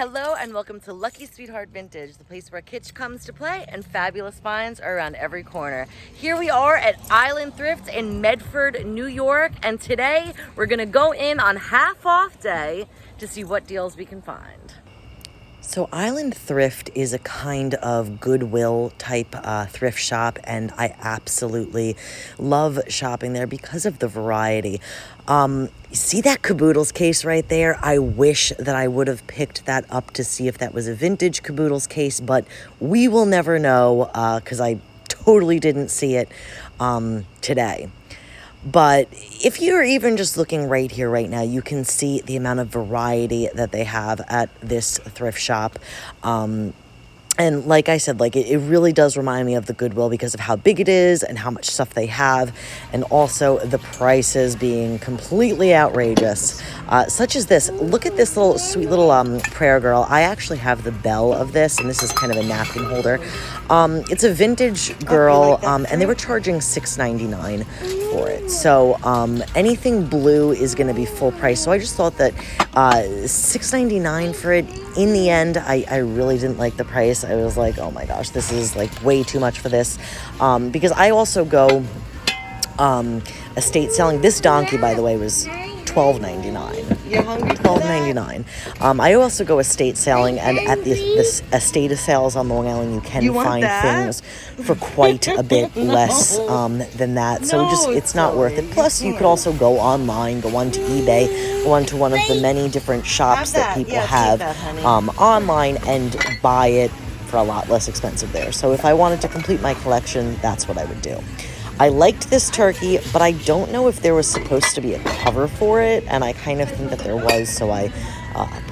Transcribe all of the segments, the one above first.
Hello and welcome to Lucky Sweetheart Vintage, the place where kitsch comes to play and fabulous finds are around every corner. Here we are at Island Thrift in Medford, New York, and today we're gonna go in on half off day to see what deals we can find. So Island Thrift is a kind of Goodwill type thrift shop, and I absolutely love shopping there because of the variety. See that caboodles case right there? I wish that I would have picked that up to see if that was a vintage caboodles case, but we will never know because I totally didn't see it today. But if you're even just looking right here, right now, you can see the amount of variety that they have at this thrift shop. And like I said, it really does remind me of the Goodwill because of how big it is and how much stuff they have, and also the prices being completely outrageous, such as this. Look at this little sweet little prayer girl. I actually have the bell of this, and this is kind of a napkin holder. It's a vintage girl, and they were charging $6.99 for it. So anything blue is going to be full price. So I just thought that $6.99 for it. In the end, I really didn't like the price. I was like, oh my gosh, this is like way too much for this. Because I also go estate selling. This donkey, by the way, was $12.99. You're hungry? $12.99. I also go estate selling, and at this estate sales on Long Island, you can find things for quite a bit less than that. So it's not worth it. Plus, you could also go online, go onto eBay, go onto one of the many different shops that people have online and buy it for a lot less expensive there. So if I wanted to complete my collection, that's what I would do. I liked this turkey, but I don't know if there was supposed to be a cover for it, and I kind of think that there was, so I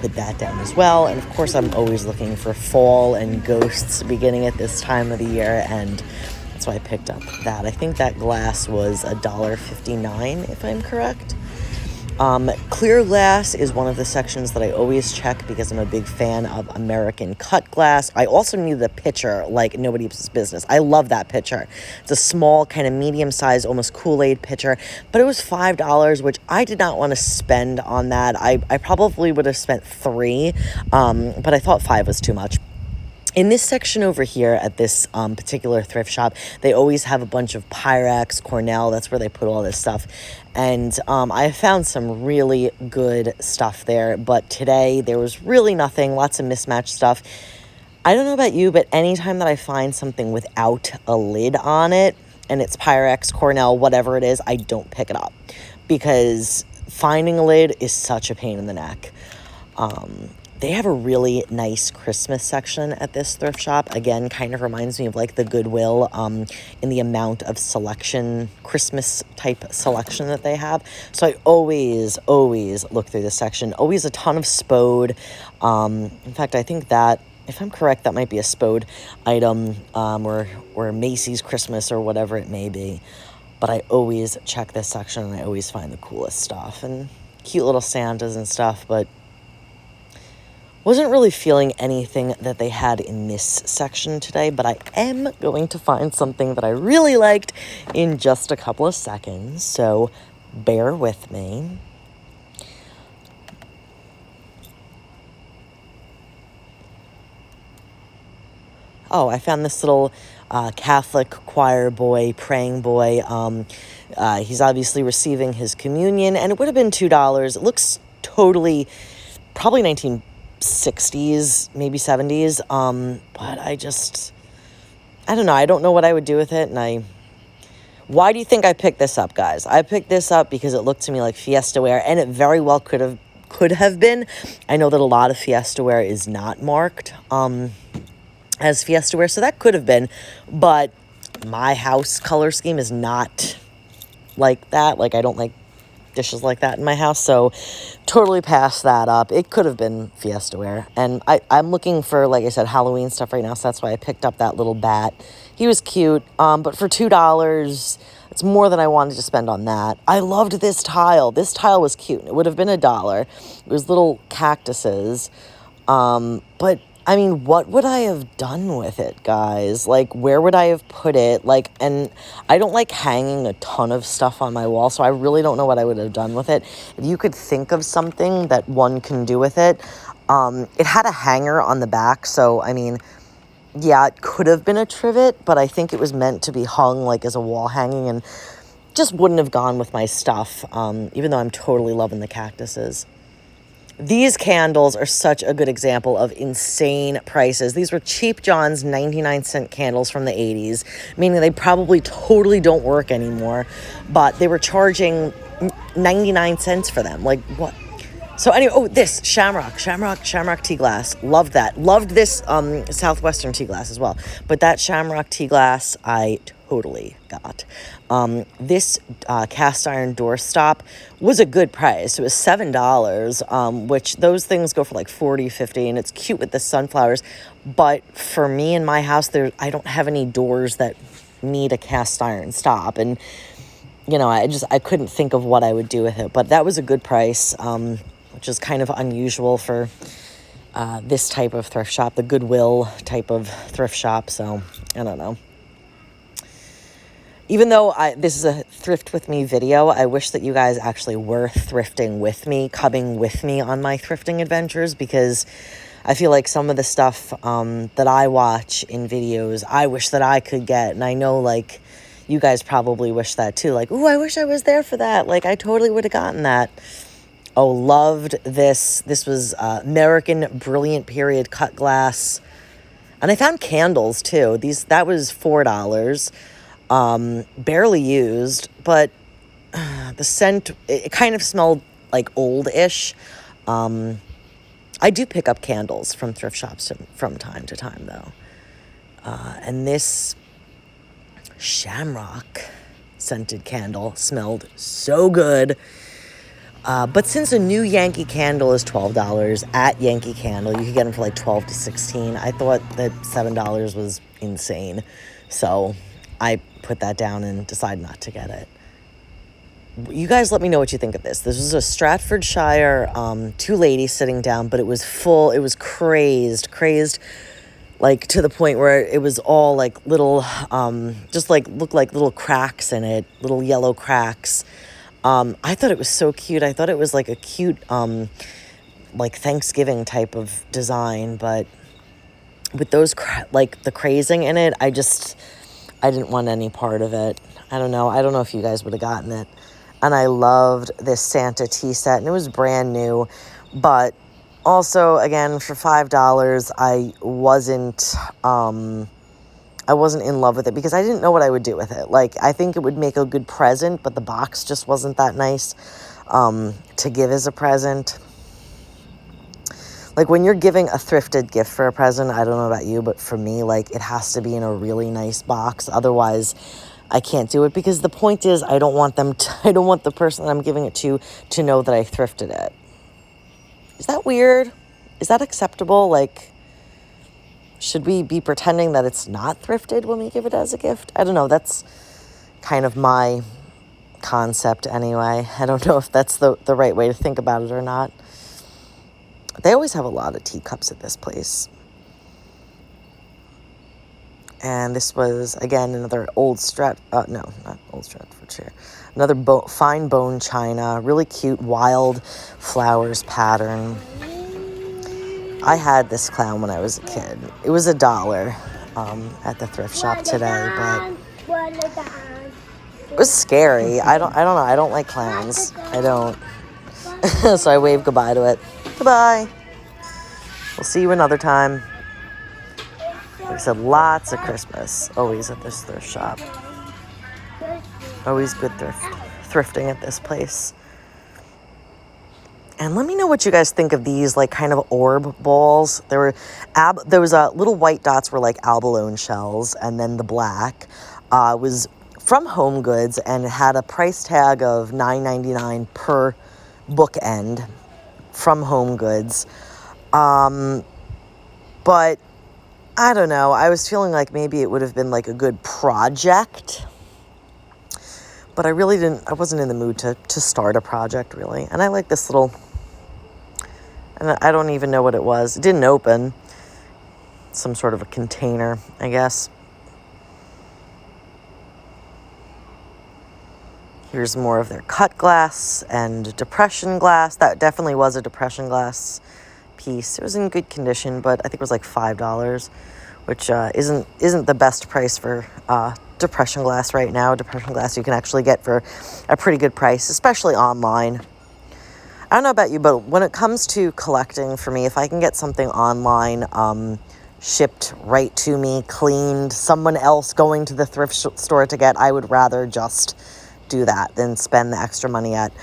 put that down as well. And of course, I'm always looking for fall and ghosts beginning at this time of the year, and that's why I picked up that. I think that glass was $1.59, if I'm correct. Clear glass is one of the sections that I always check because I'm a big fan of American cut glass. I also need the pitcher like nobody's business. I love that pitcher. It's a small, kind of medium-sized, almost Kool-Aid pitcher, but it was $5, which I did not want to spend on that. I probably would have spent $3, but I thought $5 was too much. In this section over here at this particular thrift shop, they always have a bunch of Pyrex, Cornell. That's where they put all this stuff. And I found some really good stuff there. But today, there was really nothing. Lots of mismatched stuff. I don't know about you, but anytime that I find something without a lid on it, and it's Pyrex, Cornell, whatever it is, I don't pick it up. Because finding a lid is such a pain in the neck. They have a really nice Christmas section at this thrift shop. Again, kind of reminds me of like the Goodwill in the amount of selection, Christmas type selection that they have. So I always look through this section. Always a ton of Spode. In fact, I think that, if I'm correct, that might be a Spode item or Macy's Christmas or whatever it may be. But I always check this section and I always find the coolest stuff and cute little Santas and stuff, but wasn't really feeling anything that they had in this section today, but I am going to find something that I really liked in just a couple of seconds, so bear with me. Oh, I found this little Catholic choir boy, praying boy. He's obviously receiving his communion, and it would have been $2. It looks totally, probably 1960s, maybe 70s, but I don't know. I don't know what I would do with it, and why do you think I picked this up, guys? I picked this up because it looked to me like Fiesta wear, and it very well could have been. I know that a lot of Fiesta wear is not marked as Fiesta wear, so that could have been, but my house color scheme is not like that. Like, I don't like dishes like that in my house, so totally passed that up. It could have been Fiesta wear, and I'm looking for, like I said, Halloween stuff right now, so that's why I picked up that little bat. He was cute, but for $2, it's more than I wanted to spend on that. I loved this tile. This tile was cute. It would have been $1. It was little cactuses, but I mean, what would I have done with it, guys? Like, where would I have put it? Like, and I don't like hanging a ton of stuff on my wall, so I really don't know what I would have done with it. If you could think of something that one can do with it, It had a hanger on the back, so, I mean, yeah, it could have been a trivet, but I think it was meant to be hung, like, as a wall hanging, and just wouldn't have gone with my stuff, even though I'm totally loving the cactuses. These candles are such a good example of insane prices. These were cheap John's 99-cent candles from the 80s, meaning they probably totally don't work anymore, but they were charging 99 cents for them. Like, what? So anyway, oh, this shamrock tea glass. Loved that. Loved this Southwestern tea glass as well. But that shamrock tea glass, I totally got. This cast iron doorstop was a good price. It was $7, which those things go for like $40, $50, and it's cute with the sunflowers. But for me in my house, I don't have any doors that need a cast iron stop, and you know, I couldn't think of what I would do with it. But that was a good price, which is kind of unusual for this type of thrift shop, the Goodwill type of thrift shop. So I don't know. Even though this is a thrift with me video, I wish that you guys actually were thrifting with me, coming with me on my thrifting adventures, because I feel like some of the stuff that I watch in videos, I wish that I could get. And I know, like, you guys probably wish that too. Like, ooh, I wish I was there for that. Like, I totally would have gotten that. Oh, loved this. This was American Brilliant Period cut glass. And I found candles too. That was $4. Barely used, but the scent, it kind of smelled like old-ish. I do pick up candles from thrift shops from time to time, though. And this shamrock scented candle smelled so good. But since a new Yankee candle is $12 at Yankee Candle, you can get them for like $12 to $16. I thought that $7 was insane. So I put that down and decided not to get it. You guys let me know what you think of this. This was a Stratfordshire, two ladies sitting down, but it was full. It was crazed, like to the point where it was all like little, just like looked like little cracks in it, little yellow cracks. I thought it was so cute. I thought it was like a cute, like Thanksgiving type of design, but with those like the crazing in it, I didn't want any part of it. I don't know if you guys would have gotten it. And I loved this Santa tea set, and it was brand new, but also, again, for $5, I wasn't in love with it because I didn't know what I would do with it. Like, I think it would make a good present, but the box just wasn't that nice to give as a present. Like, when you're giving a thrifted gift for a present, I don't know about you, but for me, like, it has to be in a really nice box. Otherwise, I can't do it, because the point is I don't want the person that I'm giving it to know that I thrifted it. Is that weird? Is that acceptable? Like, should we be pretending that it's not thrifted when we give it as a gift? I don't know. That's kind of my concept anyway. I don't know if that's the right way to think about it or not. They always have a lot of teacups at this place. And this was, again, another another fine bone china, really cute wild flowers pattern. I had this clown when I was a kid. It was $1 at the thrift shop today, but it was scary. I don't know. I don't like clowns. I don't. So I waved goodbye to it. Goodbye. We'll see you another time. Like I said, lots of Christmas always at this thrift shop. Always good thrifting at this place. And let me know what you guys think of these, like, kind of orb balls. There was little white dots were like abalone shells, and then the black was from Home Goods, and it had a price tag of $9.99 per bookend from Home Goods. But I don't know. I was feeling like maybe it would have been like a good project, but I wasn't in the mood to start a project, really. And I like this little, and I don't even know what it was. It didn't open. Some sort of a container, I guess. Here's more of their cut glass and depression glass. That definitely was a depression glass piece. It was in good condition, but I think it was like $5, which isn't the best price for depression glass right now. Depression glass you can actually get for a pretty good price, especially online. I don't know about you, but when it comes to collecting, for me, if I can get something online, shipped right to me, cleaned, someone else going to the thrift store to get, I would rather just do that than spend the extra money at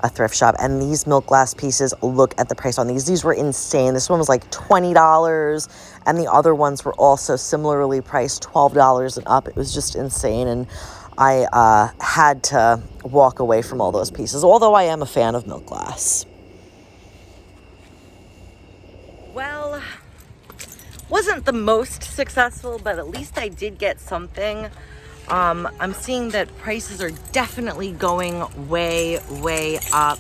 a thrift shop. And these milk glass pieces, look at the price on these. These were insane. This one was like $20, and the other ones were also similarly priced, $12 and up. It was just insane, and I had to walk away from all those pieces, although I am a fan of milk glass. Well, wasn't the most successful, but at least I did get something. I'm seeing that prices are definitely going way up,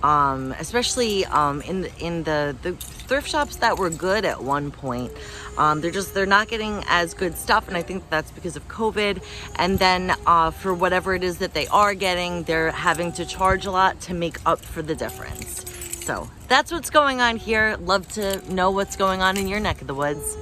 especially in the thrift shops that were good at one point. They're not getting as good stuff, and I think that's because of COVID. And then for whatever it is that they are getting, they're having to charge a lot to make up for the difference. So that's what's going on here. Love to know what's going on in your neck of the woods.